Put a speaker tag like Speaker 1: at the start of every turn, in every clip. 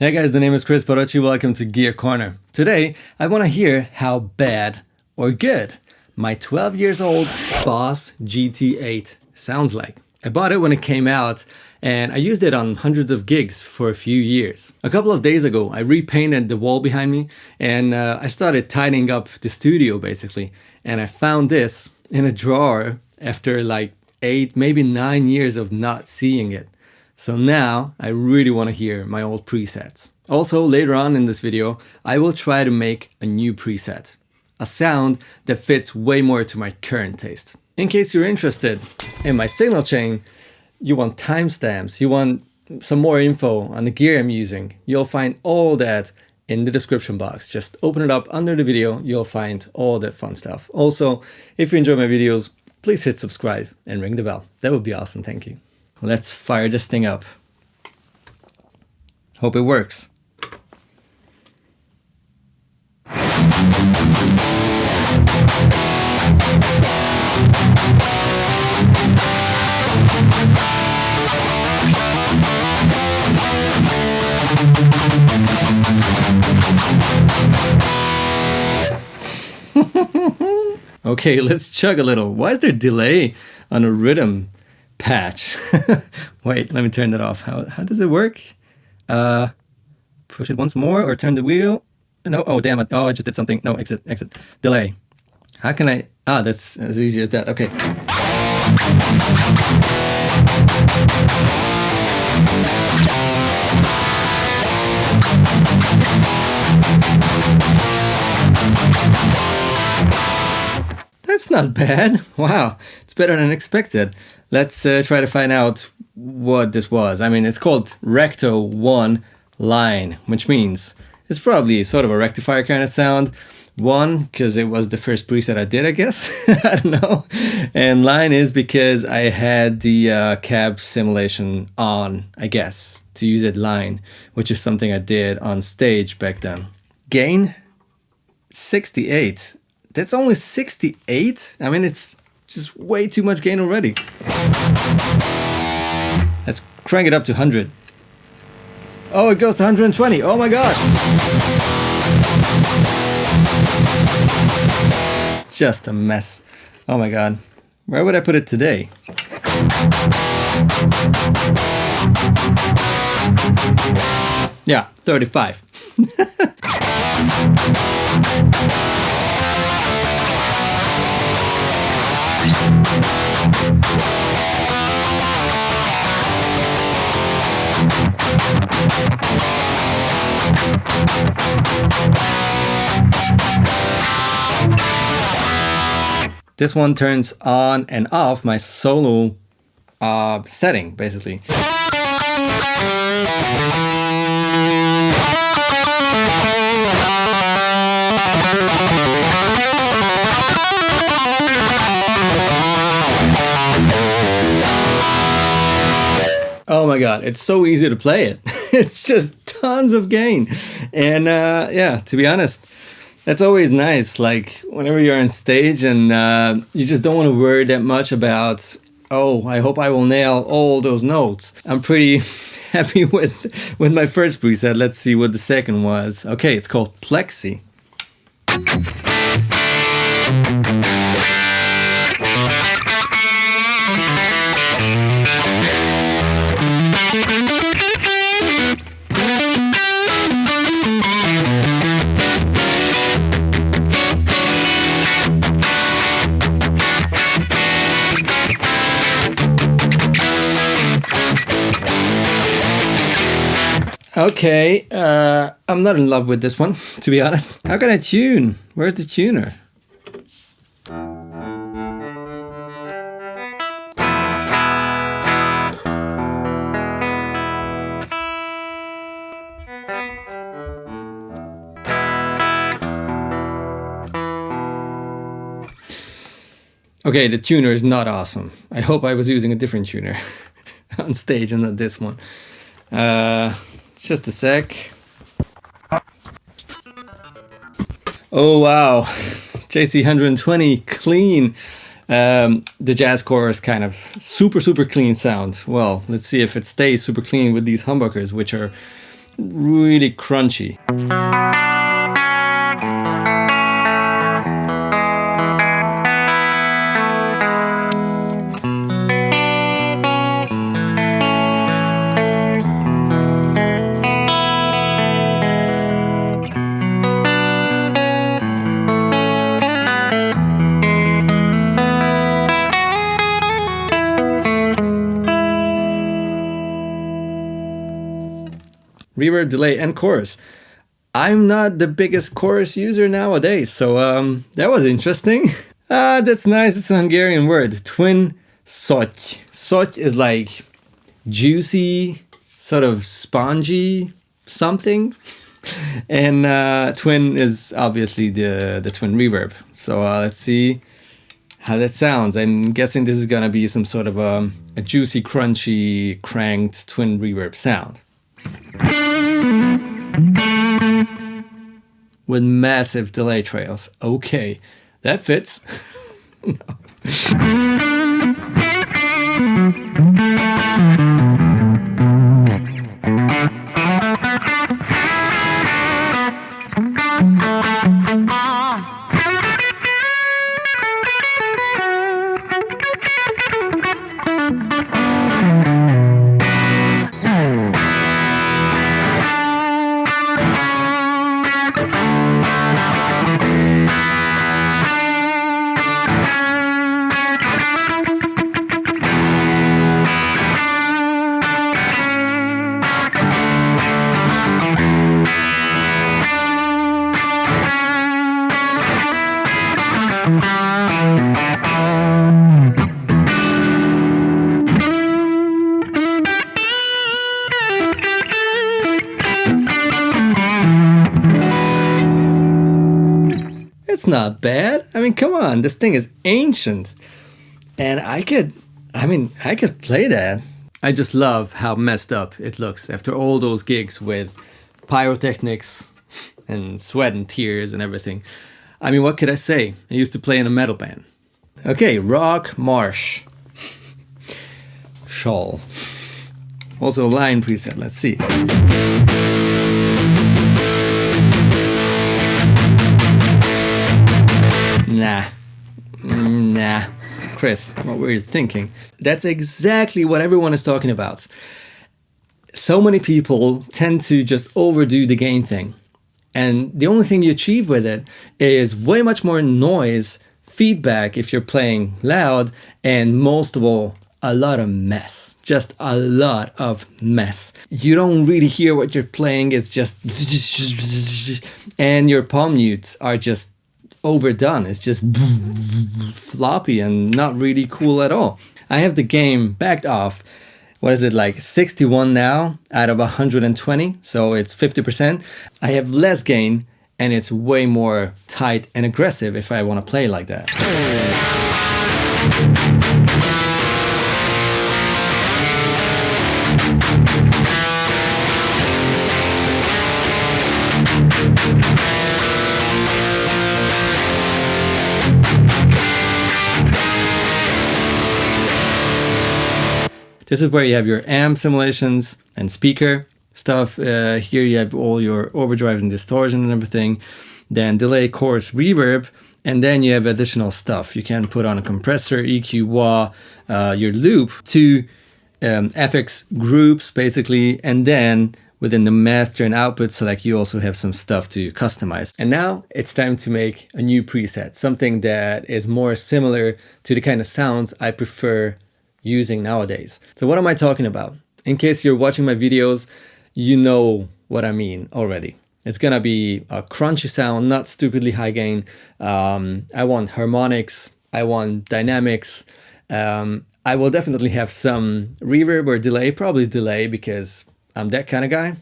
Speaker 1: Hey guys, the name is Kris Barocsi. Welcome to Gear Corner. Today, I want to hear how bad or good my 12 years old Boss GT-8 sounds like. I bought it when it came out and I used it on hundreds of gigs for a few years. A couple of days ago, I repainted the wall behind me and I started tidying up the studio basically. And I found this in a drawer after like 8, maybe 9 years of not seeing it. So now I really want to hear my old presets. Also, later on in this video, I will try to make a new preset. A sound that fits way more to my current taste. In case you're interested in my signal chain, you want timestamps, you want some more info on the gear I'm using, you'll find all that in the description box. Just open it up under the video, you'll find all that fun stuff. Also, if you enjoy my videos, please hit subscribe and ring the bell. That would be awesome, thank you. Let's fire this thing up. Hope it works. Okay, let's chug a little. Why is there delay on a rhythm patch? Wait, let me turn that off. How does it work? Push it once more or turn the wheel. No, oh damn it. Oh, I just did something. No, exit. Delay. How can I? That's as easy as that. Okay. That's not bad. Wow, it's better than expected. Let's try to find out what this was. I mean, it's called Recto 1 line, which means it's probably sort of a rectifier kind of sound. 1, because it was the first preset I did, I guess. I don't know. And line is because I had the cab simulation on, I guess, to use it line, which is something I did on stage back then. Gain 68. That's only 68? I mean, it's just way too much gain already. Let's crank it up to 100. Oh, it goes to 120. Oh my gosh. Just a mess. Oh my god. Where would I put it today? Yeah, 35. This one turns on and off my solo setting, basically. Oh my god, it's so easy to play it. It's just tons of gain. And yeah, to be honest, that's always nice. Like whenever you're on stage and you just don't want to worry that much about, oh, I hope I will nail all those notes. I'm pretty happy with my first preset. Let's see what the second was. Okay, it's called Plexi. Okay, I'm not in love with this one, to be honest. How can I tune? Where's the tuner? Okay, the tuner is not awesome. I hope I was using a different tuner on stage and not this one. Just a sec. Oh wow, JC 120 clean. The jazz chorus kind of super clean sound. Well, let's see if it stays super clean with these humbuckers, which are really crunchy. Reverb, delay, and chorus. I'm not the biggest chorus user nowadays, so that was interesting. That's nice. It's a Hungarian word. Twin szotty. Szotty is like juicy, sort of spongy something. And twin is obviously the twin reverb. So let's see how that sounds. I'm guessing this is gonna be some sort of a juicy, crunchy, cranked twin reverb sound. With massive delay trails. Okay, that fits. It's not bad. I mean, come on, this thing is ancient. And I could play that. I just love how messed up it looks after all those gigs with pyrotechnics and sweat and tears and everything. I mean, what could I say? I used to play in a metal band. Okay, rock Marsh. Shawl. Also a line preset, let's see. Nah. Kris, what were you thinking? That's exactly what everyone is talking about. So many people tend to just overdo the gain thing. And the only thing you achieve with it is way much more noise, feedback if you're playing loud, and most of all, a lot of mess. Just a lot of mess. You don't really hear what you're playing. It's just... And your palm mutes are just overdone. It's just floppy and not really cool at all. I have the game backed off. What is it, like 61 now out of 120? So it's 50%. I have less gain and it's way more tight and aggressive if I want to play like that. This is where you have your amp simulations and speaker stuff. Here you have all your overdrives and distortion and everything. Then delay, chorus, reverb, and then you have additional stuff. You can put on a compressor, EQ, wah, your loop, two FX groups basically, and then within the master and output select, you also have some stuff to customize. And now it's time to make a new preset, something that is more similar to the kind of sounds I prefer using nowadays. So what am I talking about? In case you're watching my videos, you know what I mean already. It's gonna be a crunchy sound, not stupidly high gain. I want harmonics, I want dynamics. I will definitely have some reverb or delay, probably delay because I'm that kind of guy.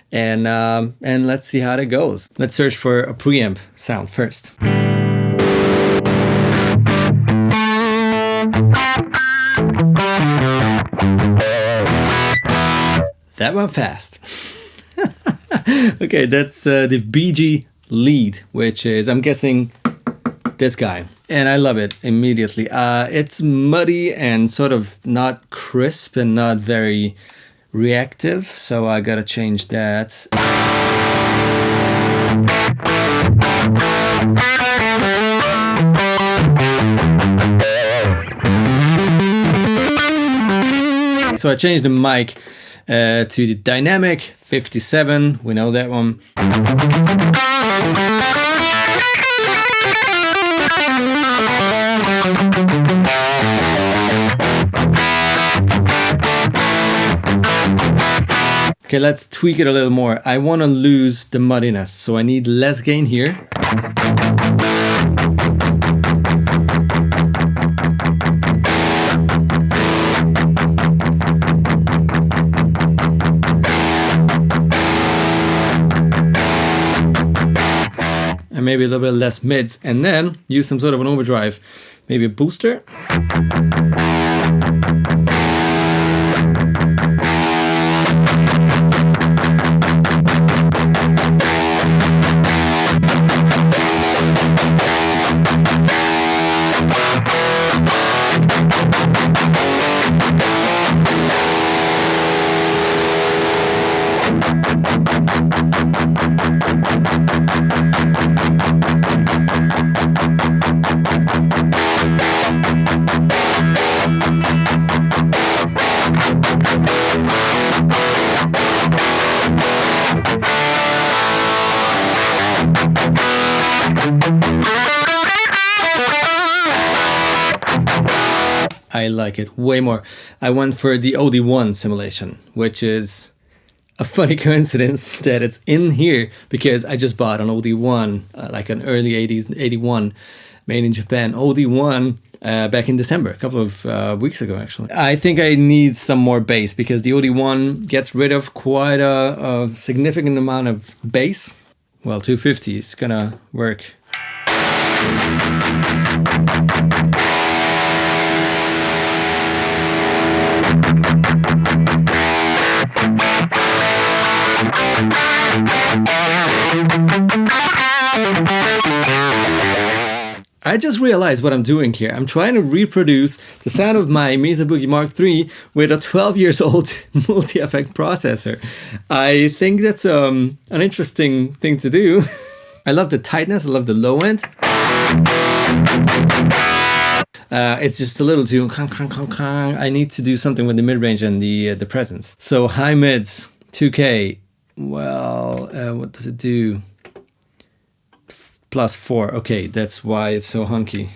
Speaker 1: And let's see how that goes. Let's search for a preamp sound first. That went fast. Okay, that's the BG lead, which is, I'm guessing, this guy. And I love it immediately. It's muddy and sort of not crisp and not very reactive, so I gotta change that. So I changed the mic to the dynamic 57, we know that one. Okay, let's tweak it a little more. I want to lose the muddiness, so I need less gain here. And maybe a little bit less mids, and then use some sort of an overdrive, maybe a booster. I like it way more. I went for the OD1 simulation, which is a funny coincidence that it's in here because I just bought an OD1, like an early 80s, 81, made in Japan, OD1 back in December, a couple of weeks ago actually. I think I need some more bass because the OD1 gets rid of quite a significant amount of bass. Well, 250 is gonna work. I just realized what I'm doing here. I'm trying to reproduce the sound of my Mesa Boogie Mark III with a 12 years old multi-effect processor. I think that's an interesting thing to do. I love the tightness, I love the low end. It's just a little too I need to do something with the mid-range and the presence. So high mids, 2K. Well, what does it do? +4. Okay, that's why it's so honky.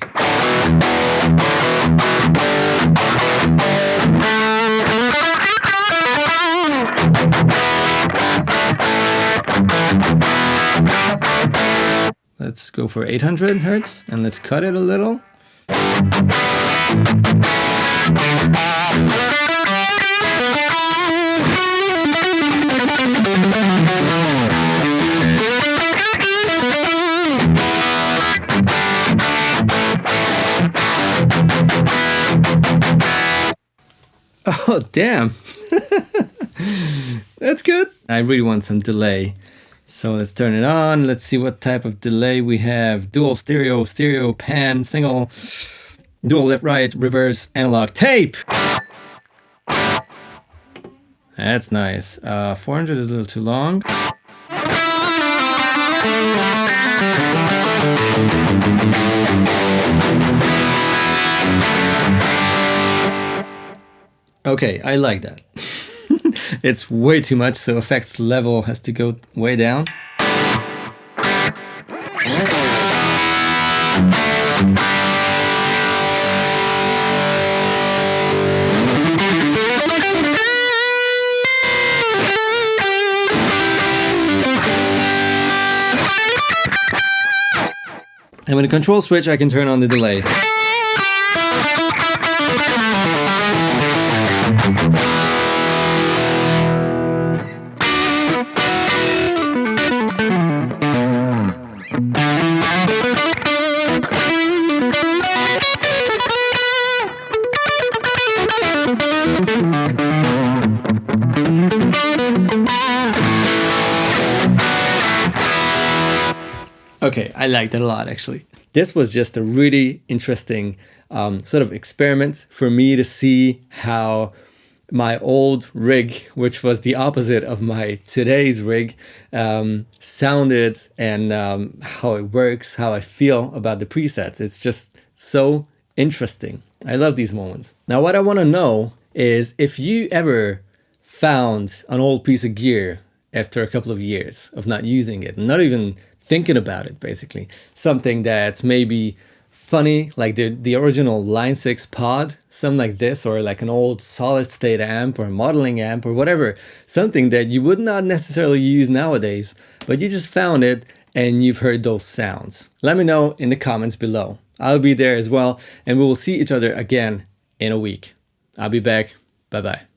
Speaker 1: Let's go for 800 hertz and let's cut it a little. Oh, damn. That's good. I really want some delay. So let's turn it on. Let's see what type of delay we have. Dual stereo, stereo, pan, single, dual left, right, reverse, analog, tape. That's nice. 400 is a little too long. Okay, I like that. It's way too much, so effects level has to go way down. And with a control switch, I can turn on the delay. Okay, I liked it a lot actually. This was just a really interesting sort of experiment for me to see how my old rig, which was the opposite of my today's rig, sounded, and how it works, how I feel about the presets. It's just so interesting. I love these moments. Now, what I want to know is if you ever found an old piece of gear after a couple of years of not using it, not even thinking about it, basically. Something that's maybe funny, like the original Line 6 pod, something like this, or like an old solid state amp or modeling amp or whatever. Something that you would not necessarily use nowadays, but you just found it and you've heard those sounds. Let me know in the comments below. I'll be there as well, and we will see each other again in a week. I'll be back. Bye-bye.